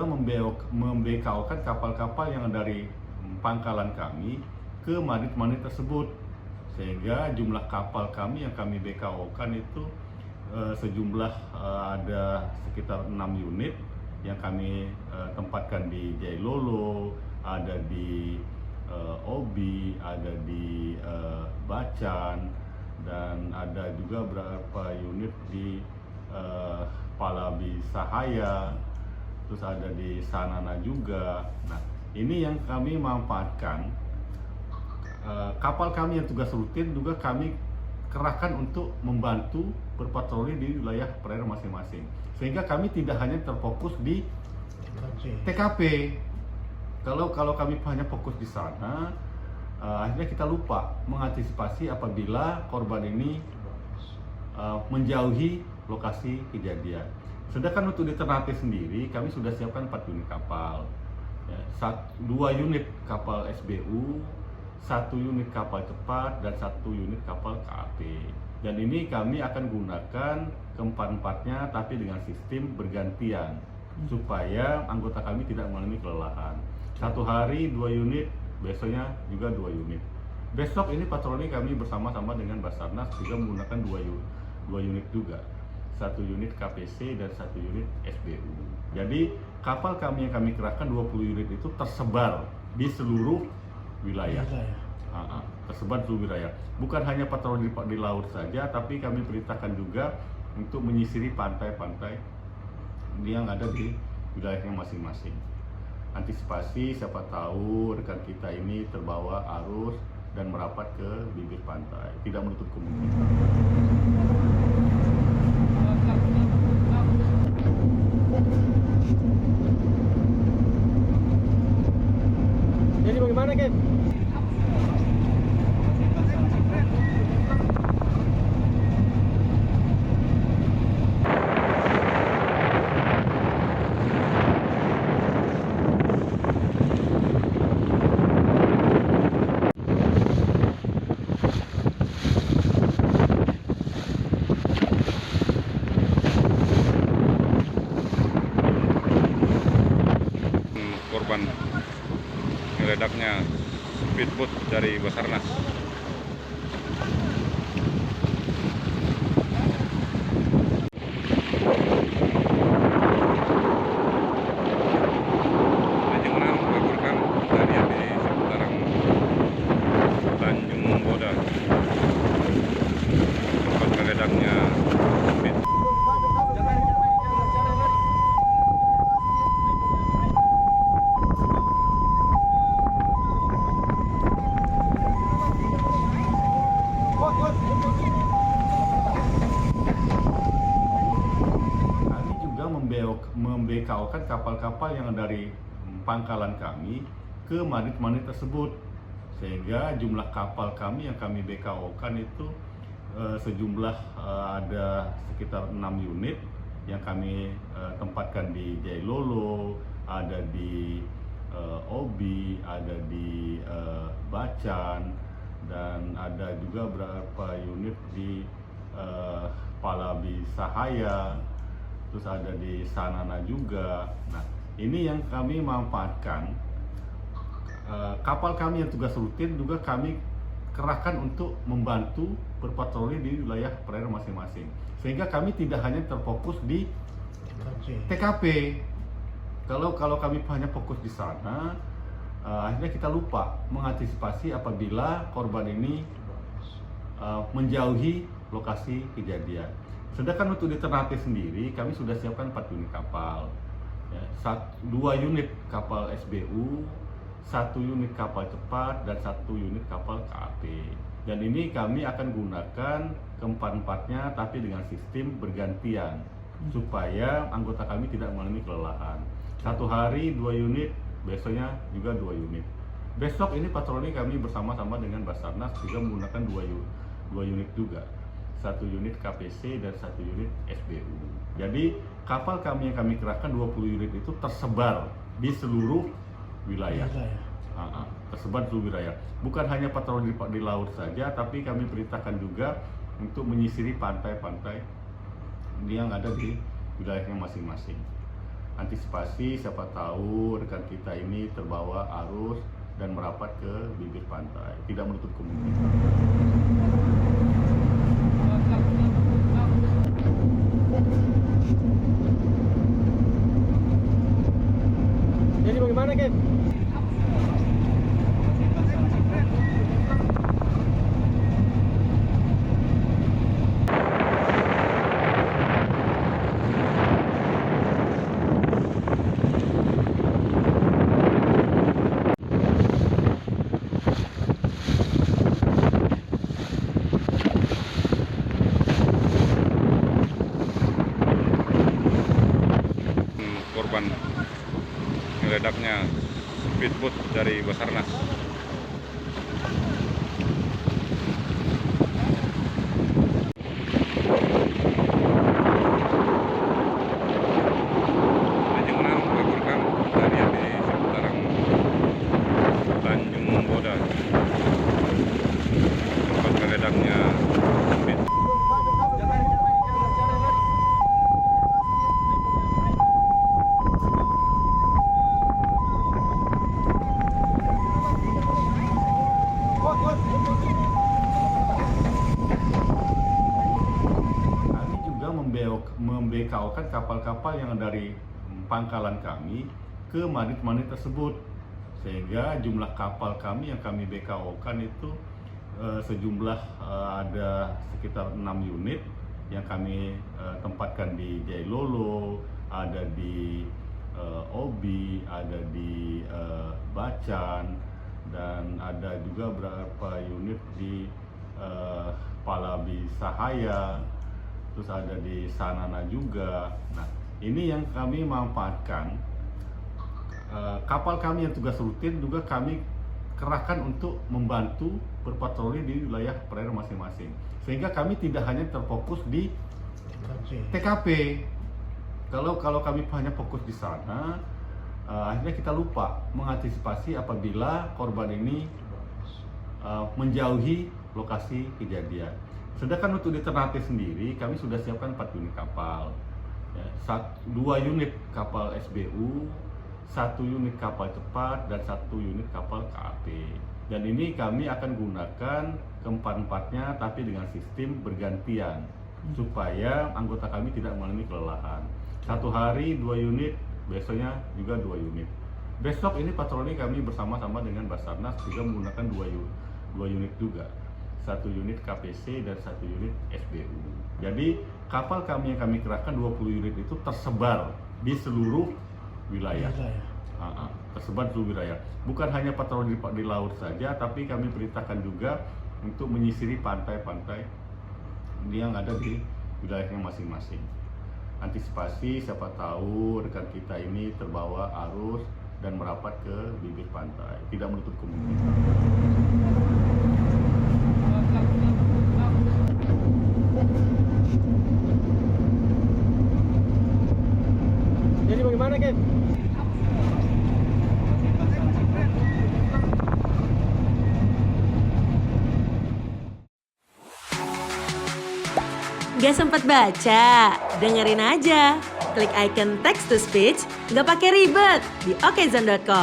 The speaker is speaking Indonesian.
juga membekaukan kapal-kapal yang dari pangkalan kami ke manit-manit tersebut, sehingga jumlah kapal kami yang kami BKO-kan itu sejumlah ada sekitar 6 unit yang kami tempatkan di Jailolo, ada di Obi, ada di Bacan, dan ada juga beberapa unit di Palabi Sahaya, terus ada di Sanana juga. Nah, ini yang kami manfaatkan. Kapal kami yang tugas rutin juga kami kerahkan untuk membantu berpatroli di wilayah perairan masing-masing, sehingga kami tidak hanya terfokus di TKP. Kalau kami hanya fokus di sana, akhirnya kita lupa mengantisipasi apabila korban ini menjauhi lokasi kejadian. Sedangkan untuk di Ternate sendiri kami sudah siapkan 4 unit kapal, 2 unit kapal SBU, 1 unit kapal cepat, dan 1 unit kapal KAP. Dan ini kami akan gunakan keempat-empatnya tapi dengan sistem bergantian supaya anggota kami tidak mengalami kelelahan. Satu hari 2 unit, besoknya juga 2 unit. Besok ini patroli kami bersama-sama dengan Basarnas juga menggunakan 2 unit juga, 1 unit KPC dan 1 unit SBU. Jadi kapal kami yang kami kerahkan 20 unit itu tersebar di seluruh wilayah. Tersebar di seluruh wilayah. Bukan hanya patroli di laut saja, tapi kami perintahkan juga untuk menyisiri pantai-pantai yang ada di wilayahnya masing-masing. Antisipasi siapa tahu rekan kita ini terbawa arus dan merapat ke bibir pantai. Tidak menutup kemungkinan. Jadi bagaimana, Ken? Korban meledaknya speedboat dari Basarnas. Tanjung melaporkan kejadian di seputaran Tanjung Boda. Korban meledaknya speedboat. Kami juga membekaukan kapal-kapal yang dari pangkalan kami ke manit-manit tersebut, sehingga jumlah kapal kami yang kami BKO-kan itu sejumlah ada sekitar 6 unit yang kami tempatkan di Jailolo, ada di Obi, ada di Bacan, dan ada juga beberapa unit di Palabi Sahaya, terus ada di Sanana juga. Nah, ini yang kami manfaatkan. Kapal kami yang tugas rutin juga kami kerahkan untuk membantu berpatroli di wilayah perairan masing-masing, sehingga kami tidak hanya terfokus di TKP. Kalau kami hanya fokus di sana, akhirnya kita lupa mengantisipasi apabila korban ini menjauhi lokasi kejadian. Sedangkan untuk di Ternate sendiri kami sudah siapkan 4 unit kapal, 2 unit kapal SBU, 1 unit kapal cepat, dan 1 unit kapal KAP. Dan ini kami akan gunakan keempat-empatnya tapi dengan sistem bergantian supaya anggota kami tidak mengalami kelelahan. Satu hari 2 unit, besoknya juga 2 unit. Besok ini patroli kami bersama-sama dengan Basarnas juga menggunakan 2 unit juga, 1 unit KPC dan 1 unit SBU. Jadi kapal kami yang kami kerahkan 20 unit itu tersebar di seluruh wilayah. Tersebar di seluruh wilayah. Bukan hanya patroli di laut saja, tapi kami perintahkan juga untuk menyisiri pantai-pantai yang ada di wilayahnya masing-masing. antisipasi siapa tahu rekan kita ini terbawa arus dan merapat ke bibir pantai. Tidak menutup kemungkinan. Jadi bagaimana, Cap? Korban meledaknya speedboat dari Basarnas. Anjungan melaporkan dari di seputaran Tanjung Boda tempat meledaknya speedboat. Kami juga membekaukan kapal-kapal yang dari pangkalan kami ke manit-manit tersebut, sehingga jumlah kapal kami yang kami bekaukan itu sejumlah ada sekitar 6 unit yang kami tempatkan di Jailolo, ada di Obi, ada di Bacan, dan ada juga beberapa unit di Palabi Sahaya, terus ada di Sanana juga. Nah, ini yang kami manfaatkan. Kapal kami yang tugas rutin juga kami kerahkan untuk membantu berpatroli di wilayah perairan masing-masing, sehingga kami tidak hanya terfokus di TKP. Kalau kami hanya fokus di sana, akhirnya kita lupa mengantisipasi apabila korban ini menjauhi lokasi kejadian. Sedangkan untuk di Ternate sendiri kami sudah siapkan 4 unit kapal, ya, 2 unit kapal SBU, 1 unit kapal cepat, dan 1 unit kapal KAP. Dan ini kami akan gunakan keempat-empatnya tapi dengan sistem bergantian supaya anggota kami tidak mengalami kelelahan. Satu hari 2 unit, besoknya juga 2 unit. Besok ini patroli kami bersama-sama dengan Basarnas juga menggunakan 2 unit juga. 1 unit KPC dan 1 unit SBU. Jadi kapal kami yang kami kerahkan 20 unit itu tersebar di seluruh wilayah. Tersebar di seluruh wilayah. Bukan hanya patroli di laut saja, tapi kami perintahkan juga untuk menyisiri pantai-pantai yang ada di wilayahnya masing-masing. Antisipasi siapa tahu rekan kita ini terbawa arus dan merapat ke bibir pantai. Tidak menutup kemungkinan. Jadi bagaimana, Cap? Gak sempat baca? Dengerin aja. Klik icon text to speech, gak pakai ribet di okezone.com.